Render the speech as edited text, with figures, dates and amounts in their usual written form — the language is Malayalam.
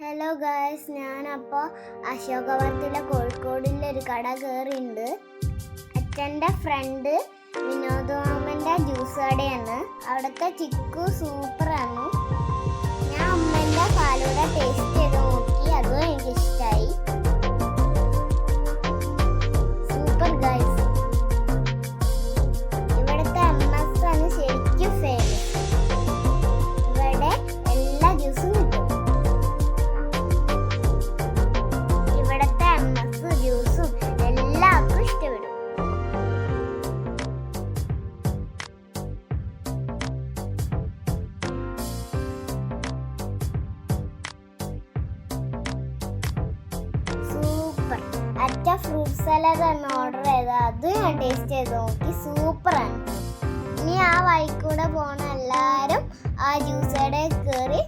ഹലോ ഗായ്സ്, ഞാനപ്പോൾ അശോകവനത്തിലെ കോഴിക്കോടിലെ ഒരു കട കയറിയിട്ടുണ്ട്. അച്ഛൻ്റെ ഫ്രണ്ട് വിനോദ് മാമൻ്റെ ജ്യൂസ് കടയാണ്. അവിടുത്തെ ചിക്കു സൂപ്പറാണ്. ഞാൻ അമ്മേൻ്റെ ഫാലൂഡ ടേസ്റ്റ് ചെയ്ത് നോക്കി, അതും എനിക്കിഷ്ടമായി. Super guys. ഇവിടുത്തെ MS ആണ് ശരിക്കും ഫേമസ്. ഇവിടെ എല്ലാ ജ്യൂസും കിട്ടും. ജ്യൂസും എല്ലാവർക്കും ഇഷ്ടപ്പെടും. സൂപ്പർ. അച്ഛ ഫ്രൂട്ട് സലാഡ് ആണ് ഓർഡർ ചെയ്തത്. അത് ഞാൻ ടേസ്റ്റ് ചെയ്ത് നോക്കി, സൂപ്പറാണ്. ഇനി ആ വഴിക്കൂടെ പോണ എല്ലാവരും ആ ജ്യൂസ് കടയിൽ കയറി